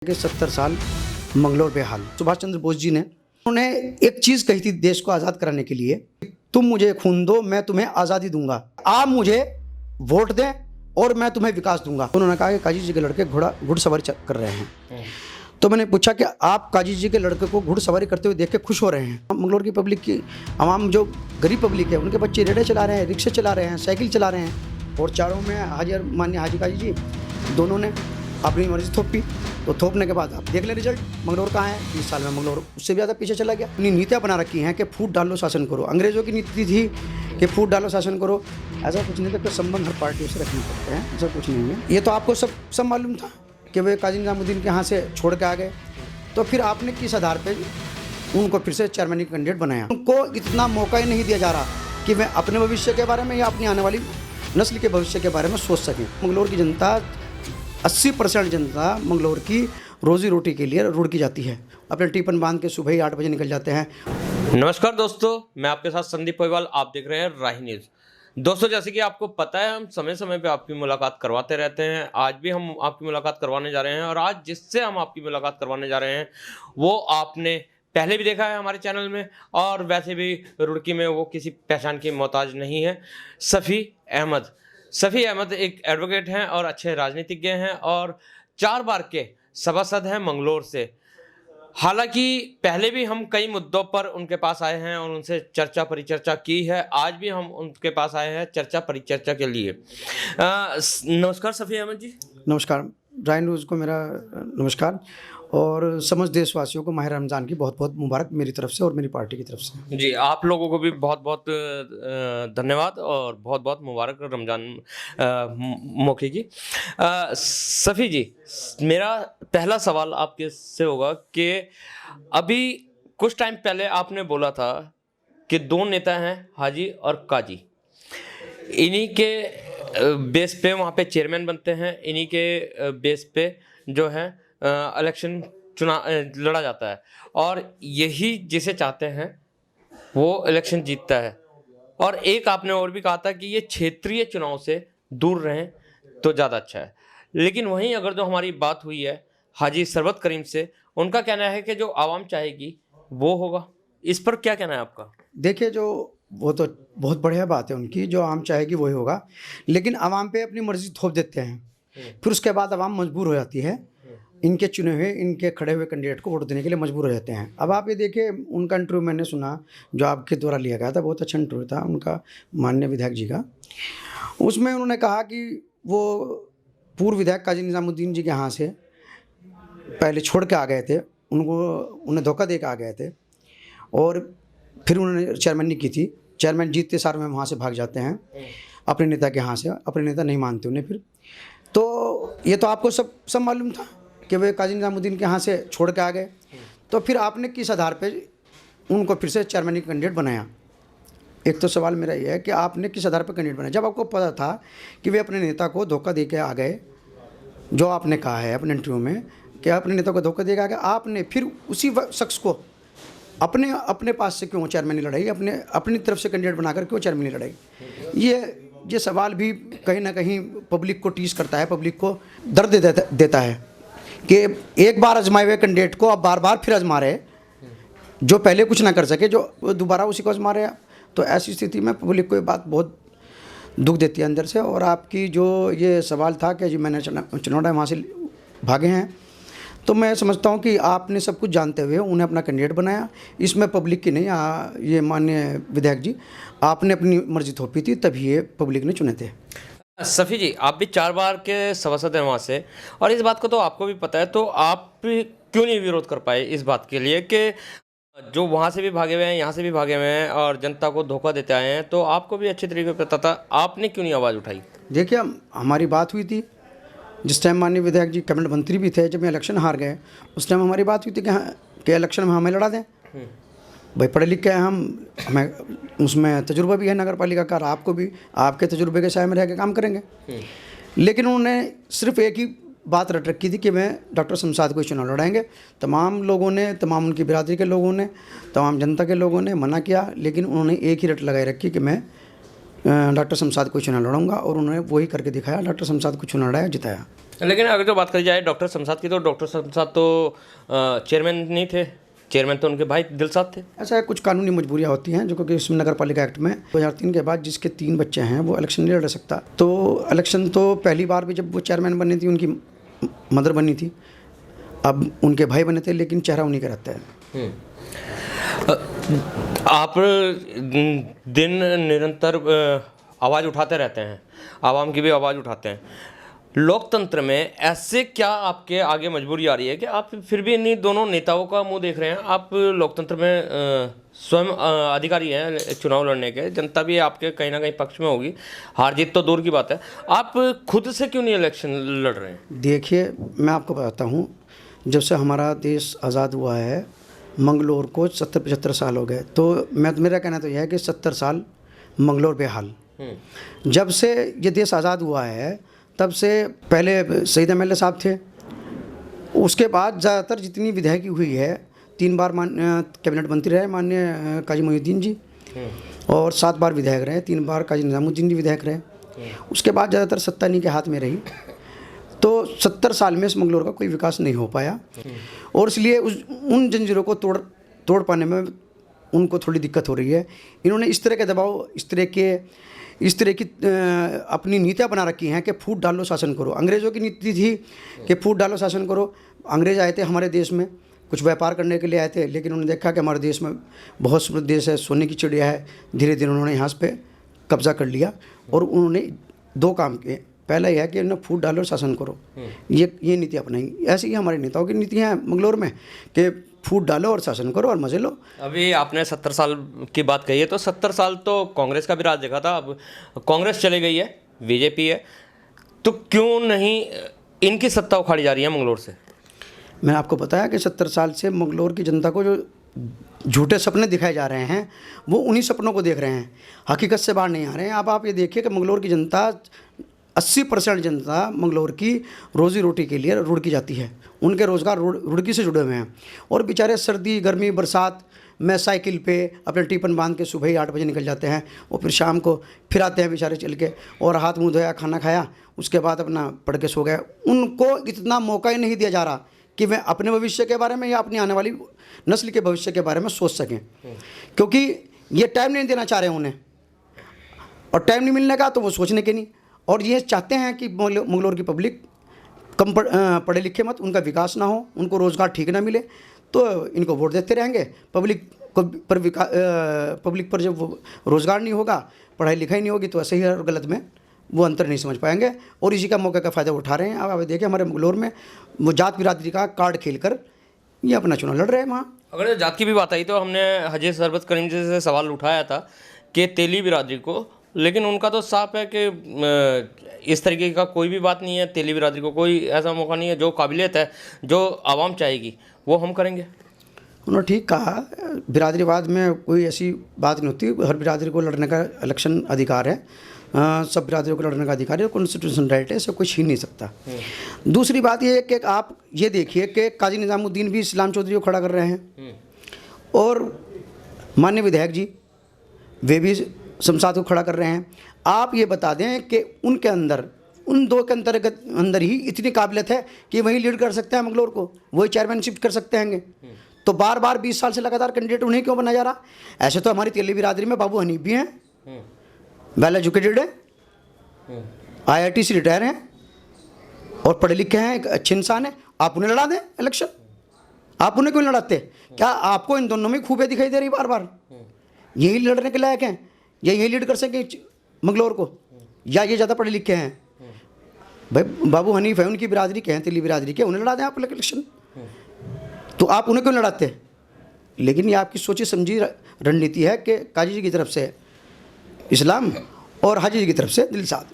के 70 साल मंगलोर बेहाल। सुभाष चंद्र बोस जी ने उन्होंने एक चीज़ कही थी देश को आज़ाद कराने के लिए, तुम मुझे खून दो मैं तुम्हें आज़ादी दूंगा, आप मुझे वोट दें और मैं तुम्हें विकास दूंगा। उन्होंने कहा कि काजी जी के लड़के घुड़सवारी कर रहे हैं। तो मैंने पूछा कि आप काजी जी के लड़के को घुड़सवारी करते हुए देख के खुश हो रहे हैं? मंगलोर की पब्लिक की आवाम जो गरीब पब्लिक है उनके बच्चे रेड़े चला रहे हैं, रिक्शे चला रहे हैं, साइकिल चला रहे हैं और चारों में हाजिर माननीय हाजी काजी जी दोनों ने अपनी मर्जी थोपी। तो थोपने के बाद आप देख लें रिजल्ट, मंगलोर कहाँ है? 20 साल में मंगलोर उससे भी ज़्यादा पीछे चला गया। अपनी नीतियाँ बना रखी हैं कि फूट डालो शासन करो। अंग्रेज़ों की नीति थी कि फूट डालो शासन करो, ऐसा कुछ नहीं था कि संबंध हर पार्टी से रखने पड़ते हैं, ऐसा कुछ नहीं है। ये तो आपको सब मालूम था कि वे काजी निज़ामुद्दीन के यहाँ से छोड़ के आ गए, तो फिर आपने किस आधार पर उनको फिर से चेयरमैन कैंडिडेट बनाया? उनको इतना मौका ही नहीं दिया जा रहा कि वे अपने भविष्य के बारे में या अपनी आने वाली नस्ल के भविष्य के बारे में सोच सकें। मंगलोर की जनता 80% जनता मंगलोर की रोजी रोटी के लिए रुड़की जाती है। अपने टिफिन बांध के सुबह ही 8 बजे निकल जाते हैं। नमस्कार दोस्तों, मैं आपके साथ संदीप पोईवाल, आप देख रहे हैं राही न्यूज़। दोस्तों, जैसे कि आपको पता है हम समय समय पे आपकी मुलाकात करवाते रहते हैं। आज भी हम आपकी मुलाकात करवाने जा रहे हैं और आज जिससे हम आपकी मुलाकात करवाने जा रहे हैं वो आपने पहले भी देखा है हमारे चैनल में, और वैसे भी रुड़की में वो किसी पहचान की मोहताज नहीं है। सफ़ी अहमद एक एडवोकेट हैं और अच्छे राजनीतिज्ञ हैं और 4 बार के सभासद हैं मंगलोर से। हालांकि पहले भी हम कई मुद्दों पर उनके पास आए हैं और उनसे चर्चा परिचर्चा की है। आज भी हम उनके पास आए हैं चर्चा परिचर्चा के लिए। नमस्कार सफ़ी अहमद जी। नमस्कार, राही न्यूज़ को मेरा नमस्कार और समस्त देशवासियों को माह रमज़ान की बहुत बहुत मुबारक मेरी तरफ से और मेरी पार्टी की तरफ से। जी, आप लोगों को भी बहुत बहुत धन्यवाद और बहुत बहुत मुबारक रमज़ान मौके की। सफ़ी जी, मेरा पहला सवाल आपके से होगा कि अभी कुछ टाइम पहले आपने बोला था कि 2 नेता हैं, हाजी और काजी, इन्हीं के बेस पे वहाँ पे चेयरमैन बनते हैं, इन्हीं के बेस पे जो है इलेक्शन लड़ा जाता है और यही जिसे चाहते हैं वो इलेक्शन जीतता है। और एक आपने और भी कहा था कि ये क्षेत्रीय चुनाव से दूर रहें तो ज़्यादा अच्छा है। लेकिन वहीं अगर जो हमारी बात हुई है हाजी सरबत करीम से, उनका कहना है कि जो आवाम चाहेगी वो होगा। इस पर क्या कहना है आपका? देखिए, जो वो तो बहुत बढ़िया बात है उनकी, जो आवाम चाहेगी वही होगा, लेकिन आवाम पे अपनी मर्जी थोप देते हैं, फिर उसके बाद आवाम मजबूर हो जाती है, इनके चुने हुए इनके खड़े हुए कैंडिडेट को वोट देने के लिए मजबूर हो जाते हैं। अब आप ये देखिए, उनका इंटरव्यू मैंने सुना जो आपके द्वारा लिया गया था, बहुत अच्छा इंटरव्यू था उनका माननीय विधायक जी का। उसमें उन्होंने कहा कि वो पूर्व विधायक काजी निज़ामुद्दीन जी के यहाँ से पहले छोड़ के आ गए थे, उन्हें धोखा दे के आ गए थे और फिर उन्होंने चेयरमैन की थी। चेयरमैन जीतते सार में वहाँ से भाग जाते हैं अपने नेता के यहाँ से, अपने नेता नहीं मानते उन्हें। फिर तो ये तो आपको सब मालूम था कि वे काजी निज़ामुद्दीन के यहाँ से छोड़ के आ गए, तो फिर आपने किस आधार पे उनको फिर से चेयरमैन कैंडिडेट बनाया? एक तो सवाल मेरा ये है कि आपने किस आधार पर कैंडिडेट बनाया जब आपको पता था कि वे अपने नेता को धोखा दे के आ गए? जो आपने कहा है अपने इंटरव्यू में कि अपने नेता को धोखा दे के आ गए, आपने फिर उसी शख्स को अपने पास से क्यों चेयरमैन लड़ाई, अपनी तरफ से कैंडिडेट बनाकर क्यों चेयरमैन लड़ाई? ये सवाल भी कहीं ना कहीं पब्लिक को टीज करता है, पब्लिक को दर्द देता है कि एक बार आजमाए हुए कैंडिडेट को अब बार बार फिर आजमा रहे, जो पहले कुछ ना कर सके जो दोबारा उसी को आजमा रहे। तो ऐसी स्थिति में पब्लिक को ये बात बहुत दुख देती है अंदर से। और आपकी जो ये सवाल था कि जी मैंने चुनाव वहाँ से भागे हैं, तो मैं समझता हूँ कि आपने सब कुछ जानते हुए उन्हें अपना कैंडिडेट बनाया, इसमें पब्लिक की नहीं, ये माननीय विधायक जी आपने अपनी मर्जी थोपी थी, तभी ये पब्लिक ने चुने थे। सफ़ी जी, आप भी 4 बार के सभासद हैं वहाँ से, और इस बात को तो आपको भी पता है, तो आप क्यों नहीं विरोध कर पाए इस बात के लिए कि जो वहाँ से भी भागे हुए हैं, यहाँ से भी भागे हुए हैं और जनता को धोखा देते आए हैं, तो आपको भी अच्छे तरीके से पता था, आपने क्यों नहीं आवाज़ उठाई? देखिए, हमारी बात हुई थी जिस टाइम माननीय विधायक जी कैबिनेट मंत्री भी थे, जब ये इलेक्शन हार गए उस टाइम हमारी बात हुई थी कि इलेक्शन में हमें लड़ा दें। भाई पढ़े लिख के हमें उसमें तजुर्बा भी है नगर पालिका का, आपको भी आपके तजुर्बे के साए में रह के काम करेंगे। लेकिन उन्होंने सिर्फ एक ही बात रट रखी थी कि मैं डॉक्टर शमशाद को चुनाव लड़ाएंगे। तमाम लोगों ने, तमाम उनकी बिरादरी के लोगों ने, तमाम जनता के लोगों ने मना किया, लेकिन उन्होंने एक ही रट लगाई रखी कि मैं डॉक्टर शमशाद को चुनाव लड़ूंगा, और उन्होंने वही करके दिखाया, डॉक्टर शमशाद को चुनाव लड़ाया, जिताया। लेकिन अगर जो बात करी जाए डॉक्टर शमशाद की, तो डॉक्टर शमशाद तो चेयरमैन नहीं थे, चेयरमैन तो उनके भाई दिलशाद थे। ऐसा है, कुछ कानूनी मजबूरियाँ होती हैं जो क्योंकि इसमें नगर पालिका एक्ट में 2003 के बाद जिसके 3 बच्चे हैं वो इलेक्शन नहीं लड़ सकता। तो इलेक्शन तो पहली बार भी जब वो चेयरमैन बनी थी उनकी मदर बनी थी, अब उनके भाई बने थे, लेकिन चेहरा उन्हीं का रहता है। आप दिन निरंतर आवाज़ उठाते रहते हैं, आवाम की भी आवाज़ उठाते हैं। लोकतंत्र में ऐसे क्या आपके आगे मजबूरी आ रही है कि आप फिर भी इन्हीं दोनों नेताओं का मुंह देख रहे हैं? आप लोकतंत्र में स्वयं अधिकारी हैं चुनाव लड़ने के, जनता भी आपके कहीं ना कहीं पक्ष में होगी, हार जीत तो दूर की बात है, आप खुद से क्यों नहीं इलेक्शन लड़ रहे हैं? देखिए, मैं आपको बताता हूँ, जब से हमारा देश आज़ाद हुआ है मंगलोर को 70-75 साल हो गए। तो मेरा कहना तो यह है कि 70 साल मंगलोर बेहाल। जब से ये देश आज़ाद हुआ है तब से पहले शहीद MLA साहब थे, उसके बाद ज़्यादातर जितनी विधायकी हुई है, 3 बार कैबिनेट मंत्री रहे माननीय काजी मोइनुद्दीन जी, और 7 बार विधायक रहे, 3 बार काजी निज़ामुद्दीन जी विधायक रहे। उसके बाद ज़्यादातर सत्ता इन्हीं के हाथ में रही। तो 70 साल में इस मंगलोर का कोई विकास नहीं हो पाया, और इसलिए उन जंजीरों को तोड़ पाने में उनको थोड़ी दिक्कत हो रही है। इन्होंने इस तरह के दबाव, इस तरह की अपनी नीतियाँ बना रखी हैं कि फूट डालो शासन करो। अंग्रेज़ों की नीति थी कि फूट डालो शासन करो। अंग्रेज़ आए थे हमारे देश में कुछ व्यापार करने के लिए आए थे, लेकिन उन्होंने देखा कि हमारे देश में बहुत समृद्ध देश है, सोने की चिड़िया है। धीरे धीरे उन्होंने यहाँ पे कब्जा कर लिया, और उन्होंने 2 काम किए। पहला यह है कि उन्हें फूट डालो शासन करो, ये नीति अपनाई। ऐसी ही हमारी नेताओं की नीति हैं मंगलोर में कि फूट डालो और शासन करो और मजे लो। अभी आपने 70 साल की बात कही है, तो 70 साल तो कांग्रेस का भी राज देखा था, अब कांग्रेस चली गई है, बीजेपी है, तो क्यों नहीं इनकी सत्ता उखाड़ी जा रही है मंगलोर से? मैंने आपको बताया कि 70 साल से मंगलोर की जनता को जो झूठे सपने दिखाए जा रहे हैं वो उन्हीं सपनों को देख रहे हैं, हकीकत से बाहर नहीं आ रहे हैं। अब आप ये देखिए कि मंगलोर की जनता 80% जनता मंगलोर की रोज़ी रोटी के लिए रुड़की जाती है, उनके रोज़गार रुड़की से जुड़े हुए हैं, और बेचारे सर्दी गर्मी बरसात में साइकिल पे अपने टिफिन बांध के सुबह ही 8 बजे निकल जाते हैं, और फिर शाम को फिर आते हैं बेचारे चल के, और हाथ मुँह धोया, खाना खाया, उसके बाद अपना पढ़ के सो गए। उनको इतना मौका ही नहीं दिया जा रहा कि वे अपने भविष्य के बारे में या अपनी आने वाली नस्ल के भविष्य के बारे में सोच सकें, क्योंकि ये टाइम नहीं देना चाह रहे हैं उन्हें, और टाइम नहीं मिलने का तो वो सोचने के नहीं। और ये चाहते हैं कि मंगलोर की पब्लिक कम पढ़े लिखे मत, उनका विकास ना हो, उनको रोज़गार ठीक ना मिले, तो इनको वोट देते रहेंगे। पब्लिक पर जब वो रोज़गार नहीं होगा, पढ़ाई लिखाई नहीं होगी, तो ऐसे ही और गलत में वो अंतर नहीं समझ पाएंगे, और इसी का मौके का फ़ायदा उठा रहे हैं। अब देखिए हमारे मंगलोर में वो जात बिरादरी का कार्ड खेलकर ये अपना चुनाव लड़ रहे हैं वहाँ। अगर जात की भी बात आई तो हमने हाजी सरबत करीम जी से सवाल उठाया था कि तेली बिरादरी को, लेकिन उनका तो साफ है कि इस तरीके का कोई भी बात नहीं है, तेली बिरादरी को कोई ऐसा मौका नहीं है, जो काबिलियत है, जो आवाम चाहेगी वो हम करेंगे। उन्होंने ठीक कहा, बिरादरीवाद में कोई ऐसी बात नहीं होती, हर बिरादरी को लड़ने का इलेक्शन अधिकार है, सब बिरादरियों को लड़ने का अधिकार है, कॉन्स्टिट्यूशन राइट है, इसे कोई छीन नहीं सकता। दूसरी बात यह है कि आप ये देखिए कि काजी निज़ामुद्दीन भी इस्लाम चौधरी को खड़ा कर रहे हैं, और माननीय विधायक जी वे भी शमशाद को खड़ा कर रहे हैं। आप ये बता दें कि उनके अंदर, उन 2 के अंदर ही इतनी काबिलियत है कि वही लीड कर सकते हैं मंगलोर को, वही चेयरमैनशिप कर सकते हैं। तो बार बार 20 साल से लगातार कैंडिडेट उन्हें क्यों बनाया जा रहा? ऐसे तो हमारी तेली बिरादरी में बाबू हनीफ भी हैं, वेल एजुकेटेड है, IIT से रिटायर हैं, और पढ़े लिखे हैं, एक अच्छे इंसान है। आप उन्हें लड़ा दें इलेक्शन, आप उन्हें क्यों लड़ाते? क्या आपको इन दोनों में खूबियाँ दिखाई दे रही बार बार? यही लड़ने के लायक हैं, या यही लीड कर सकें मंगलोर को, या ये ज़्यादा पढ़े लिखे हैं? भाई बाबू हनीफ है, उनकी बिरादरी के हैं, तेली बिरादरी के, उन्हें लड़ा दें आप इलेक्शन, तो आप उन्हें क्यों लड़ाते? लेकिन ये आपकी सोची समझी रणनीति है कि काजी जी की तरफ से इस्लाम और हाजी जी की तरफ से दिलशाद।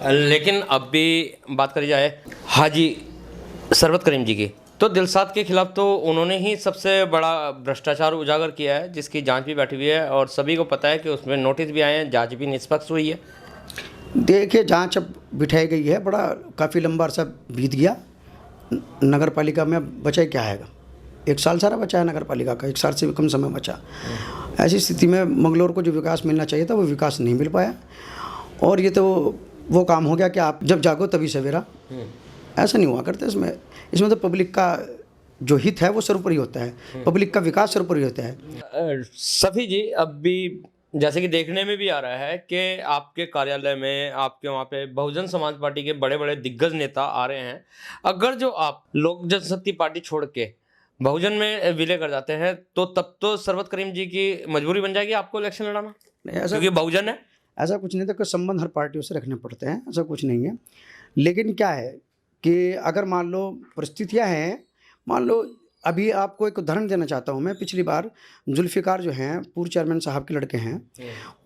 लेकिन अब भी बात करी जाए हाजी सरबत करीम जी की, तो दिलशाद के खिलाफ तो उन्होंने ही सबसे बड़ा भ्रष्टाचार उजागर किया है, जिसकी जांच भी बैठी हुई है, और सभी को पता है कि उसमें नोटिस भी आए हैं, जांच भी निष्पक्ष हुई है। देखिए जांच अब बिठाई गई है, बड़ा काफ़ी लंबा अरसा बीत गया, नगर पालिका में बचा क्या आएगा? 1 साल सारा बचा है नगर पालिका का, 1 साल से भी कम समय बचा। ऐसी स्थिति में मंगलोर को जो विकास मिलना चाहिए था वो विकास नहीं मिल पाया, और ये तो वो काम हो गया कि आप जब जागो तभी सवेरा। ऐसा नहीं हुआ करता इसमें। इसमें तो पब्लिक का जो हित है वो सर्वोपरि होता है, पब्लिक का विकास सर्वोपरि होता है। सफ़ी जी, अब भी जैसे कि देखने में भी आ रहा है कि आपके कार्यालय में, आपके वहाँ पे बहुजन समाज पार्टी के बड़े-बड़े दिग्गज नेता आ रहे हैं। अगर जो आप लोक जनशक्ति पार्टी छोड़ के बहुजन में विलय कर जाते हैं, तो तब तो सरबत करीम जी की मजबूरी बन जाएगी आपको इलेक्शन लड़ाना, नहीं, ऐसा क्योंकि बहुजन है। ऐसा कुछ नहीं था कि संबंध हर पार्टियों से रखने पड़ते हैं, ऐसा कुछ नहीं है। लेकिन क्या है कि अगर मान लो परिस्थितियाँ हैं, मान लो अभी आपको एक उदाहरण देना चाहता हूँ मैं। पिछली बार जुल्फ़िकार जो हैं, पूर्व चेयरमैन साहब के लड़के हैं,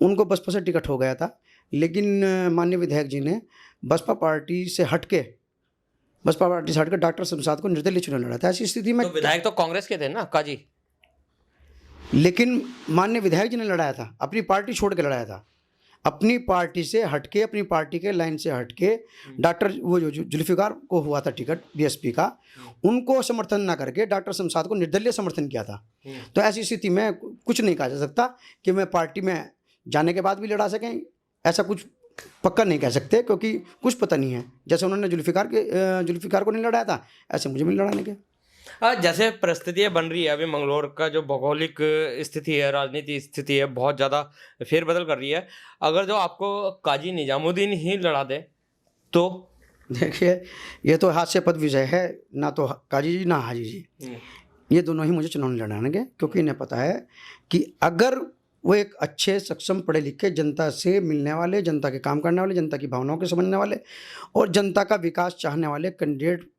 उनको बसपा से टिकट हो गया था। लेकिन माननीय विधायक जी ने बसपा पार्टी से हट के डॉक्टर शमशाद को निर्दलीय चुनाव लड़ा था। ऐसी स्थिति में तो विधायक तो कांग्रेस के थे ना काजी। लेकिन माननीय विधायक जी ने लड़ाया था, अपनी पार्टी छोड़ के लड़ाया था, अपनी पार्टी से हटके, अपनी पार्टी के लाइन से हटके। डॉक्टर वो जो जुल्फ़िकार को हुआ था टिकट बीएसपी का, उनको समर्थन ना करके डॉक्टर शमशाद को निर्दलीय समर्थन किया था। तो ऐसी स्थिति में कुछ नहीं कहा जा सकता कि मैं पार्टी में जाने के बाद भी लड़ा सकें, ऐसा कुछ पक्का नहीं कह सकते, क्योंकि कुछ पता नहीं है। जैसे उन्होंने जुल्फ़िकार को नहीं लड़ाया था, ऐसे मुझे भी नहीं लड़ाने के। जैसे परिस्थितियाँ बन रही है अभी, मंगलौर का जो भौगोलिक स्थिति है, राजनीति स्थिति है, बहुत ज़्यादा फेरबदल कर रही है। अगर जो आपको काजी निजामुद्दीन ही लड़ा दे तो? देखिए, ये तो हास्यास्पद विषय है, ना तो काजी जी ना हाजी जी, ये दोनों ही मुझे चुनाव नहीं लड़ाएंगे, क्योंकि इन्हें पता है कि अगर वो एक अच्छे, सक्षम, पढ़े लिखे, जनता से मिलने वाले, जनता के काम करने वाले, जनता की भावनाओं को समझने वाले और जनता का विकास चाहने वाले कैंडिडेट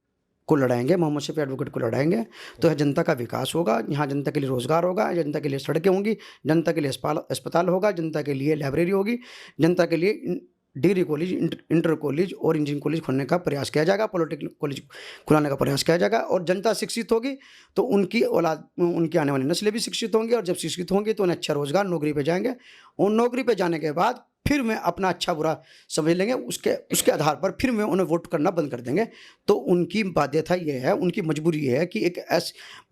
को लड़ाएंगे, मोहम्मद शफी एडवोकेट को लड़ाएंगे, तो यह जनता का विकास होगा, यहाँ जनता के लिए रोज़गार होगा, जनता के लिए सड़कें होंगी, जनता के लिए अस्पताल होगा, जनता के लिए लाइब्रेरी होगी, जनता के लिए डिग्री कॉलेज, इंटर कॉलेज और इंजीनियरिंग कॉलेज खोलने का प्रयास किया जाएगा, पॉलिटेक्निक कॉलेज खुलाने का प्रयास किया जाएगा। और जनता शिक्षित होगी तो उनकी औलाद, उनकी आने वाली नस्लें भी शिक्षित होंगी, और जब शिक्षित होंगी तो उन्हें अच्छा रोज़गार, नौकरी पे जाएंगे, और नौकरी पे जाने के बाद फिर मैं अपना अच्छा बुरा समझ लेंगे, उसके आधार पर फिर मैं उन्हें वोट करना बंद कर देंगे। तो उनकी बाध्यता ये है, उनकी मजबूरी ये है कि एक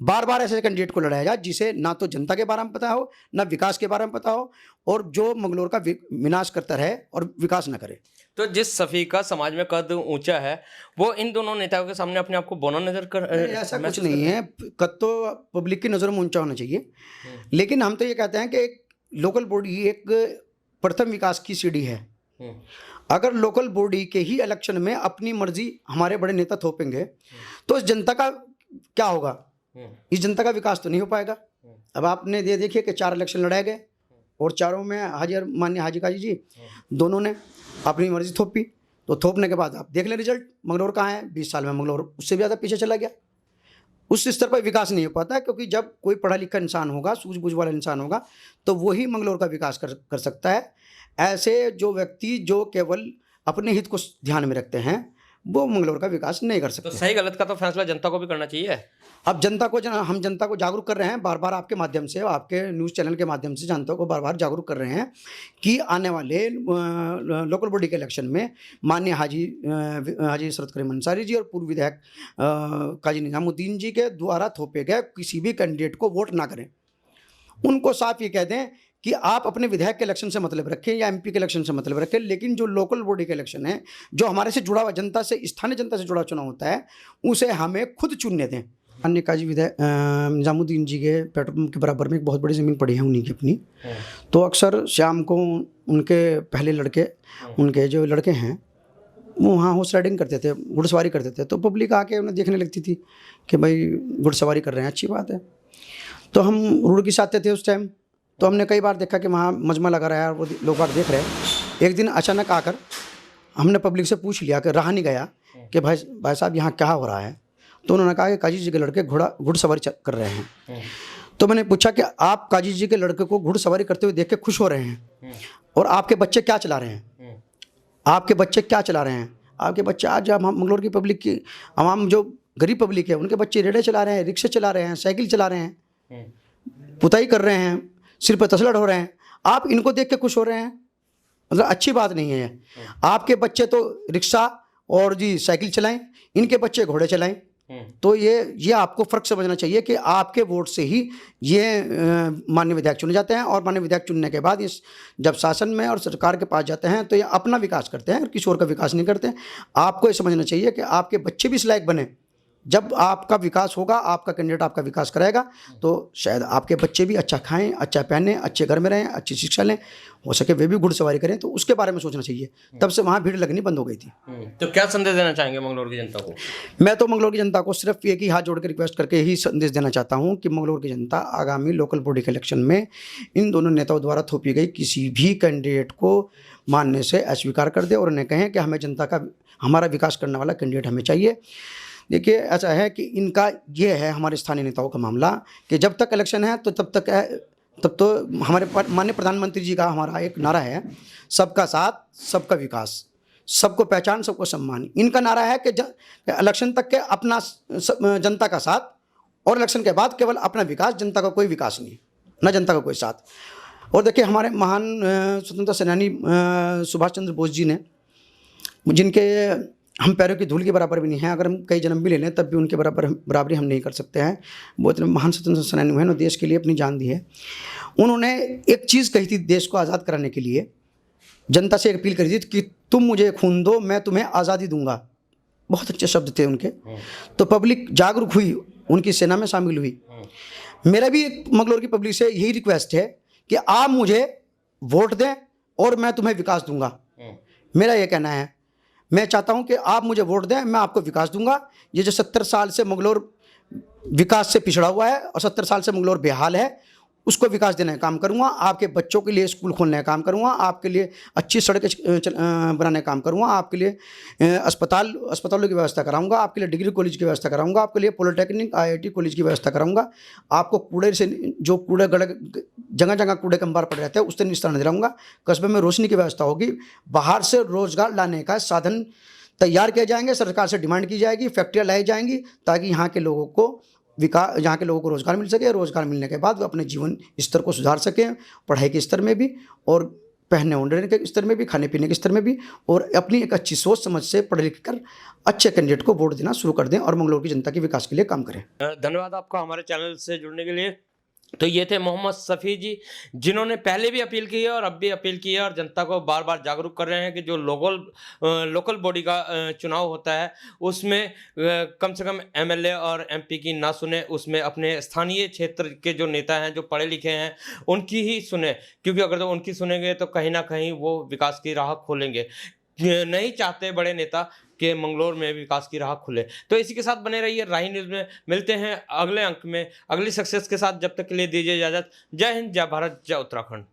बार बार ऐसे कैंडिडेट को लड़ाया जाए जिसे ना तो जनता के बारे में पता हो, ना विकास के बारे में पता हो, और जो मंगलौर का विनाश करता रहे और विकास ना करे। तो जिस सफ़ी का समाज में कद ऊंचा है, वो इन दोनों नेताओं के सामने अपने आप को बौना नजर कर ऐसा कुछ नहीं है, कद तो पब्लिक की नज़रों में ऊंचा होना चाहिए। लेकिन हम तो ये कहते हैं कि एक लोकल बॉडी एक प्रथम विकास की सीढ़ी है। अगर लोकल बॉडी के ही इलेक्शन में अपनी मर्जी हमारे बड़े नेता थोपेंगे तो इस जनता का क्या होगा? इस जनता का विकास तो नहीं हो पाएगा। अब आपने देखिए कि 4 इलेक्शन लड़ाए गए और चारों में माननीय हाजी काजी जी दोनों ने अपनी मर्जी थोपी। तो थोपने के बाद आप देख लें रिजल्ट, मंगलौर कहाँ है? 20 साल में मंगलौर उससे भी ज़्यादा पीछे चला गया। उस स्तर पर विकास नहीं हो पाता, क्योंकि जब कोई पढ़ा लिखा इंसान होगा, सूझबूझ वाला इंसान होगा, तो वही मंगलौर का विकास कर सकता है। ऐसे जो व्यक्ति जो केवल अपने हित को ध्यान में रखते हैं, वो मंगलौर का विकास नहीं कर सकते। तो सही गलत का तो फैसला जनता को भी करना चाहिए। अब हम जनता को जागरूक कर रहे हैं, बार बार आपके माध्यम से, आपके न्यूज़ चैनल के माध्यम से जनता को बार बार जागरूक कर रहे हैं कि आने वाले लोकल बॉडी के इलेक्शन में माननीय हाजी सरत करीम अंसारी जी और पूर्व विधायक काजी निजामुद्दीन जी के द्वारा थोपे गए किसी भी कैंडिडेट को वोट ना करें। उनको साफ ये कह दें कि आप अपने विधायक के इलेक्शन से मतलब रखें या एमपी के इलेक्शन से मतलब रखें, लेकिन जो लोकल बॉडी के इलेक्शन है, जो हमारे से जुड़ा हुआ जनता से, स्थानीय जनता से जुड़ा चुनाव होता है, उसे हमें खुद चुनने दें। अन्य काजी विधायक निजामुद्दीन जी के पेट्रोल पंप के बराबर में एक बहुत बड़ी ज़मीन पड़ी है उन्हीं की अपनी। तो अक्सर शाम को उनके पहले लड़के, उनके जो लड़के हैं, वो वहाँ हॉर्स राइडिंग करते थे, घुड़सवारी करते थे। तो पब्लिक आके उन्हें देखने लगती थी कि भाई घुड़सवारी कर रहे हैं, अच्छी बात है। तो हम रुड़की से आते थे उस टाइम, तो हमने कई बार देखा कि वहाँ मजमा लगा रहा है, वो लोग बाग देख रहे हैं। एक दिन अचानक आकर हमने पब्लिक से पूछ लिया कि रहा नहीं गया कि भाई साहब यहाँ क्या हो रहा है? तो उन्होंने कहा कि काजी जी के लड़के घुड़सवारी कर रहे हैं। तो मैंने पूछा कि आप काजी जी के लड़के को घुड़सवारी करते हुए देख के खुश हो रहे हैं, और आपके बच्चे क्या चला रहे हैं? आपके बच्चे क्या चला रहे हैं? आपके बच्चे, आज हम मंगलौर की पब्लिक की आवाम जो गरीब पब्लिक है, उनके बच्चे रेड़े चला रहे हैं, रिक्शे चला रहे हैं, साइकिल चला रहे हैं, पुताई कर रहे हैं, सिर पर तसला ढो रहे हैं। आप इनको देख के खुश हो रहे हैं, मतलब अच्छी बात नहीं है। आपके बच्चे तो रिक्शा और जी साइकिल चलाएं, इनके बच्चे घोड़े चलाएं, तो ये आपको फर्क समझना चाहिए कि आपके वोट से ही ये माननीय विधायक चुने जाते हैं, और माननीय विधायक चुनने के बाद इस जब शासन में और सरकार के पास जाते हैं तो ये अपना विकास करते हैं और किसी और का विकास नहीं करते। आपको ये समझना चाहिए कि आपके बच्चे भी इस लायक बने। जब आपका विकास होगा, आपका कैंडिडेट आपका विकास कराएगा, तो शायद आपके बच्चे भी अच्छा खाएं, अच्छा पहने, अच्छे घर में रहें, अच्छी शिक्षा लें, हो सके वे भी घुड़सवारी करें। तो उसके बारे में सोचना चाहिए। तब से वहाँ भीड़ लगनी बंद हो गई थी। तो क्या संदेश देना चाहेंगे मंगलौर की जनता को? मैं तो मंगलौर की जनता को सिर्फ एक ही हाथ जोड़ के रिक्वेस्ट करके ही संदेश देना चाहता हूँ कि मंगलौर की जनता आगामी लोकल बॉडी के इलेक्शन में इन दोनों नेताओं द्वारा थोपी गई किसी भी कैंडिडेट को मानने से अस्वीकार कर दे और उन्हें कहें कि हमें जनता का, हमारा विकास करने वाला कैंडिडेट हमें चाहिए। देखिए, ऐसा है कि इनका ये है हमारे स्थानीय नेताओं का मामला कि जब तक इलेक्शन है तो तब तो हमारे माननीय प्रधानमंत्री जी का हमारा एक नारा है, सबका साथ सबका विकास, सबको पहचान सबको सम्मान। इनका नारा है कि इलेक्शन तक के अपना जनता का साथ, और इलेक्शन के बाद केवल अपना विकास, जनता का कोई विकास नहीं, ना जनता का कोई साथ। और देखिए, हमारे महान स्वतंत्रता सेनानी सुभाष चंद्र बोस जी ने, जिनके हम पैरों की धूल के बराबर भी नहीं हैं, अगर हम कई जन्म भी ले लें तब भी उनके बराबरी हम नहीं कर सकते हैं। वो इतने महान स्वतंत्रता सेनानी हुए, देश के लिए अपनी जान दी है। उन्होंने एक चीज़ कही थी देश को आज़ाद कराने के लिए, जनता से एक अपील करी थी कि तुम मुझे खून दो, मैं तुम्हें आज़ादी दूंगा। बहुत अच्छे शब्द थे उनके। तो पब्लिक जागरूक हुई, उनकी सेना में शामिल हुई। मेरा भी मंगलौर की पब्लिक से यही रिक्वेस्ट है कि आप मुझे वोट दें और मैं तुम्हें विकास दूंगा। मेरा ये कहना है, मैं चाहता हूं कि आप मुझे वोट दें, मैं आपको विकास दूंगा। ये जो 70 साल से मंगलौर विकास से पिछड़ा हुआ है और 70 साल से मंगलौर बेहाल है, उसको विकास देने का काम करूंगा। आपके बच्चों के लिए स्कूल खोलने का काम करूंगा, आपके लिए अच्छी सड़कें बनाने का काम करूंगा, आपके लिए अस्पतालों की व्यवस्था कराऊंगा, आपके लिए डिग्री कॉलेज की व्यवस्था कराऊंगा, आपके लिए पॉलिटेक्निक IIT कॉलेज की व्यवस्था कराऊंगा। आपको कूड़े से जो कूड़े जगह जगह कूड़े कंबार पड़े रहते हैं उससे निस्तारण दिलाऊंगा। कस्बे में रोशनी की व्यवस्था होगी। बाहर से रोजगार लाने का साधन तैयार किए जाएंगे, सरकार से डिमांड की जाएगी, फैक्ट्रियाँ लाई जाएंगी ताकि यहाँ के लोगों को रोज़गार मिल सके। रोज़गार मिलने के बाद वो अपने जीवन स्तर को सुधार सकें, पढ़ाई के स्तर में भी और पहनने ओढ़ने के स्तर में भी, खाने पीने के स्तर में भी, और अपनी एक अच्छी सोच समझ से पढ़ लिख कर अच्छे कैंडिडेट को वोट देना शुरू कर दें और मंगलौर की जनता के विकास के लिए काम करें। धन्यवाद आपका हमारे चैनल से जुड़ने के लिए। तो ये थे मोहम्मद सफ़ी जी, जिन्होंने पहले भी अपील की है और अब भी अपील की है और जनता को बार बार जागरूक कर रहे हैं कि जो लोकल बॉडी का चुनाव होता है उसमें कम से कम MLA और MP की ना सुने, उसमें अपने स्थानीय क्षेत्र के जो नेता हैं, जो पढ़े लिखे हैं, उनकी ही सुने। क्योंकि अगर तो उनकी सुनेंगे तो कहीं ना कहीं वो विकास की राह खोलेंगे। नहीं चाहते बड़े नेता कि मंगलौर में विकास की राह खुले। तो इसी के साथ बने रहिए राही न्यूज़ में। मिलते हैं अगले अंक में अगली सक्सेस के साथ। जब तक के लिए दीजिए इजाज़त। जय हिंद, जय भारत, जय उत्तराखंड।